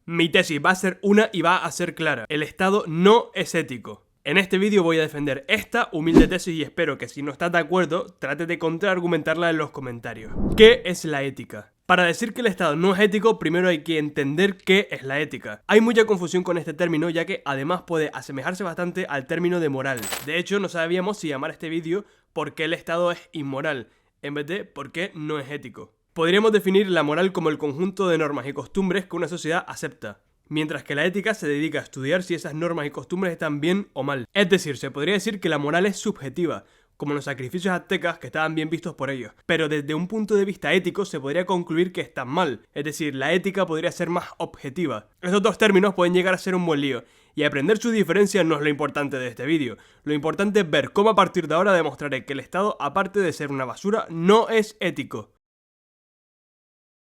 Mi tesis va a ser una y va a ser clara. El Estado no es ético. En este vídeo voy a defender esta humilde tesis y espero que si no estás de acuerdo, trate de contraargumentarla en los comentarios. ¿Qué es la ética? Para decir que el Estado no es ético, primero hay que entender qué es la ética. Hay mucha confusión con este término, ya que además puede asemejarse bastante al término de moral. De hecho, no sabíamos si llamar este vídeo ¿por qué el Estado es inmoral?, en vez de ¿por qué no es ético? Podríamos definir la moral como el conjunto de normas y costumbres que una sociedad acepta, mientras que la ética se dedica a estudiar si esas normas y costumbres están bien o mal. Es decir, se podría decir que la moral es subjetiva, como los sacrificios aztecas que estaban bien vistos por ellos. Pero desde un punto de vista ético se podría concluir que están mal, es decir, la ética podría ser más objetiva. Estos dos términos pueden llegar a ser un buen lío, y aprender su diferencia no es lo importante de este vídeo. Lo importante es ver cómo a partir de ahora demostraré que el Estado, aparte de ser una basura, no es ético.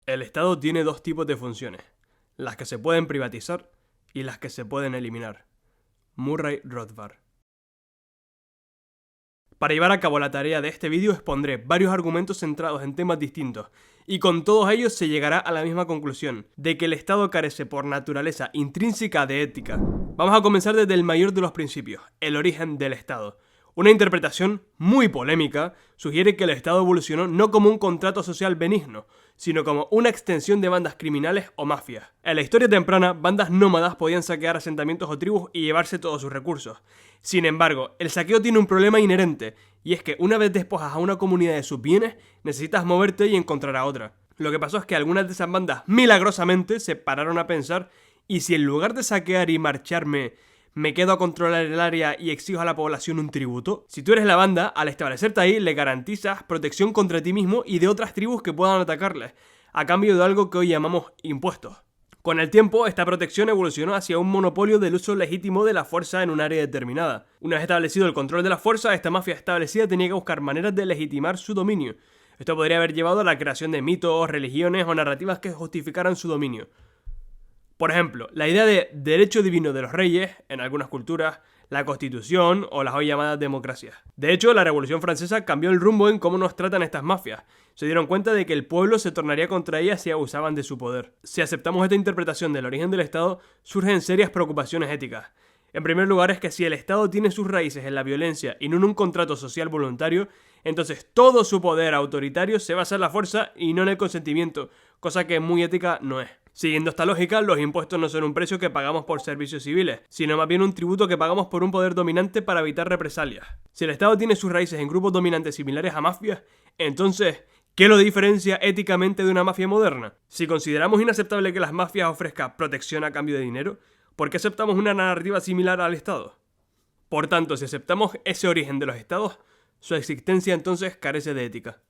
El Estado tiene dos tipos de funciones, las que se pueden privatizar y las que se pueden eliminar. Murray Rothbard. Para llevar a cabo la tarea de este vídeo expondré varios argumentos centrados en temas distintos, y con todos ellos se llegará a la misma conclusión, de que el Estado carece por naturaleza intrínseca de ética. Vamos a comenzar desde el mayor de los principios, el origen del Estado. Una interpretación muy polémica sugiere que el Estado evolucionó no como un contrato social benigno, sino como una extensión de bandas criminales o mafias. En la historia temprana, bandas nómadas podían saquear asentamientos o tribus y llevarse todos sus recursos. Sin embargo, el saqueo tiene un problema inherente, y es que una vez despojas a una comunidad de sus bienes, necesitas moverte y encontrar a otra. Lo que pasó es que algunas de esas bandas milagrosamente se pararon a pensar, ¿y si en lugar de saquear y marcharme, me quedo a controlar el área y exijo a la población un tributo? Si tú eres la banda, al establecerte ahí le garantizas protección contra ti mismo y de otras tribus que puedan atacarles, a cambio de algo que hoy llamamos impuestos. Con el tiempo, esta protección evolucionó hacia un monopolio del uso legítimo de la fuerza en un área determinada. Una vez establecido el control de la fuerza, esta mafia establecida tenía que buscar maneras de legitimar su dominio. Esto podría haber llevado a la creación de mitos, religiones o narrativas que justificaran su dominio. Por ejemplo, la idea de derecho divino de los reyes, en algunas culturas, la Constitución o las hoy llamadas democracias. De hecho, la Revolución Francesa cambió el rumbo en cómo nos tratan estas mafias. Se dieron cuenta de que el pueblo se tornaría contra ellas si abusaban de su poder. Si aceptamos esta interpretación del origen del Estado, surgen serias preocupaciones éticas. En primer lugar, es que si el Estado tiene sus raíces en la violencia y no en un contrato social voluntario, entonces todo su poder autoritario se basa en la fuerza y no en el consentimiento, cosa que muy ética no es. Siguiendo esta lógica, los impuestos no son un precio que pagamos por servicios civiles, sino más bien un tributo que pagamos por un poder dominante para evitar represalias. Si el Estado tiene sus raíces en grupos dominantes similares a mafias, entonces, ¿qué lo diferencia éticamente de una mafia moderna? Si consideramos inaceptable que las mafias ofrezcan protección a cambio de dinero, ¿por qué aceptamos una narrativa similar al Estado? Por tanto, si aceptamos ese origen de los Estados, su existencia entonces carece de ética.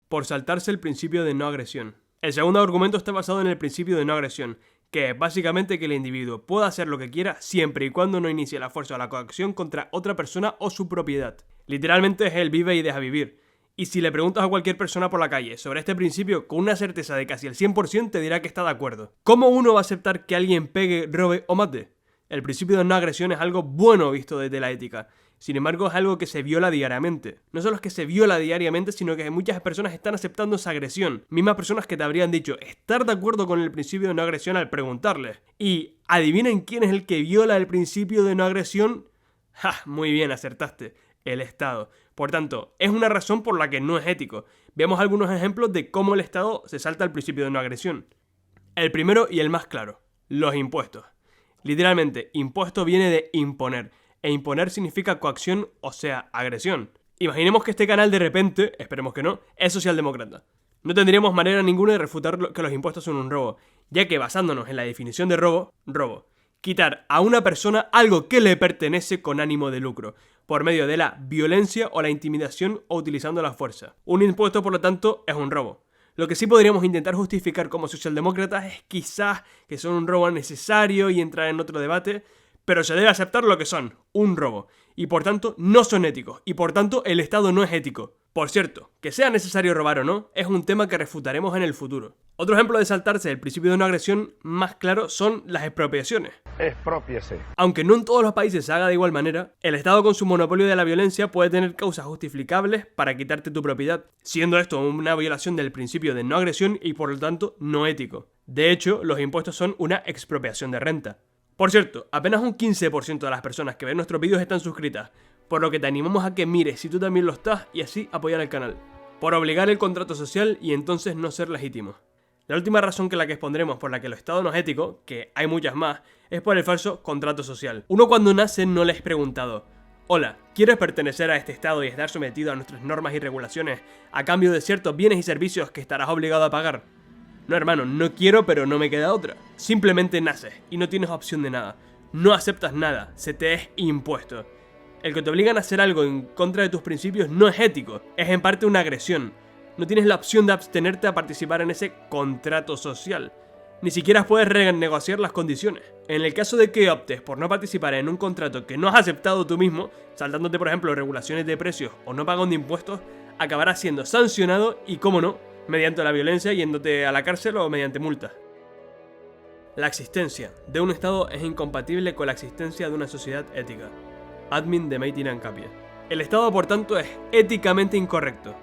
Por saltarse el principio de no agresión. El segundo argumento está basado en el principio de no agresión, que es básicamente que el individuo pueda hacer lo que quiera siempre y cuando no inicie la fuerza o la coacción contra otra persona o su propiedad. Literalmente es el vive y deja vivir. Y si le preguntas a cualquier persona por la calle sobre este principio, con una certeza de casi el 100% te dirá que está de acuerdo. ¿Cómo uno va a aceptar que alguien pegue, robe o mate? El principio de no agresión es algo bueno visto desde la ética. Sin embargo, es algo que se viola diariamente. No solo es que se viola diariamente, sino que muchas personas están aceptando esa agresión. Mismas personas que te habrían dicho estar de acuerdo con el principio de no agresión al preguntarles. Y ¿adivinen quién es el que viola el principio de no agresión? ¡Ja! Muy bien, acertaste. El Estado. Por tanto, es una razón por la que no es ético. Veamos algunos ejemplos de cómo el Estado se salta al principio de no agresión. El primero y el más claro, los impuestos. Literalmente, impuesto viene de imponer, e imponer significa coacción, o sea, agresión. Imaginemos que este canal de repente, esperemos que no, es socialdemócrata. No tendríamos manera ninguna de refutar que los impuestos son un robo, ya que basándonos en la definición de robo, quitar a una persona algo que le pertenece con ánimo de lucro, por medio de la violencia o la intimidación o utilizando la fuerza. Un impuesto, por lo tanto, es un robo. Lo que sí podríamos intentar justificar como socialdemócratas es quizás que son un robo necesario y entrar en otro debate, pero se debe aceptar lo que son, un robo, y por tanto no son éticos, y por tanto el Estado no es ético. Por cierto, que sea necesario robar o no, es un tema que refutaremos en el futuro. Otro ejemplo de saltarse el principio de no agresión más claro son las expropiaciones. Exprópiese. Aunque no en todos los países se haga de igual manera, el Estado con su monopolio de la violencia puede tener causas justificables para quitarte tu propiedad, siendo esto una violación del principio de no agresión y por lo tanto no ético. De hecho, los impuestos son una expropiación de renta. Por cierto, apenas un 15% de las personas que ven nuestros vídeos están suscritas, por lo que te animamos a que mires si tú también lo estás y así apoyar al canal. Por obligar el contrato social y entonces no ser legítimo. La última razón que expondremos por la que el Estado no es ético, que hay muchas más, es por el falso contrato social. Uno cuando nace no le es preguntado: hola, ¿quieres pertenecer a este Estado y estar sometido a nuestras normas y regulaciones a cambio de ciertos bienes y servicios que estarás obligado a pagar? No, hermano, no quiero, pero no me queda otra. Simplemente naces y no tienes opción de nada. No aceptas nada, se te es impuesto. El que te obligan a hacer algo en contra de tus principios no es ético, es en parte una agresión. No tienes la opción de abstenerte a participar en ese contrato social. Ni siquiera puedes renegociar las condiciones. En el caso de que optes por no participar en un contrato que no has aceptado tú mismo, saltándote por ejemplo regulaciones de precios o no pagando impuestos, acabarás siendo sancionado y, cómo no, mediante la violencia yéndote a la cárcel o mediante multas. La existencia de un Estado es incompatible con la existencia de una sociedad ética. Admin de Made in Ancapia. El Estado, por tanto, es éticamente incorrecto.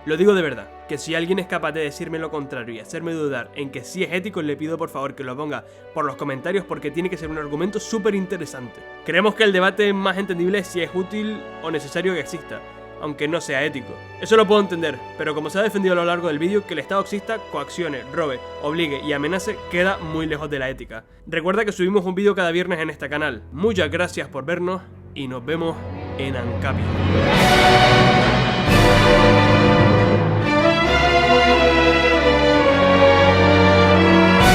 Lo digo de verdad, que si alguien es capaz de decirme lo contrario y hacerme dudar en que sí es ético, le pido por favor que lo ponga por los comentarios porque tiene que ser un argumento súper interesante. Creemos que el debate más entendible es si es útil o necesario que exista, aunque no sea ético. Eso lo puedo entender, pero como se ha defendido a lo largo del vídeo, que el Estado exista, coaccione, robe, obligue y amenace queda muy lejos de la ética. Recuerda que subimos un vídeo cada viernes en este canal. Muchas gracias por vernos y nos vemos en Ancapia.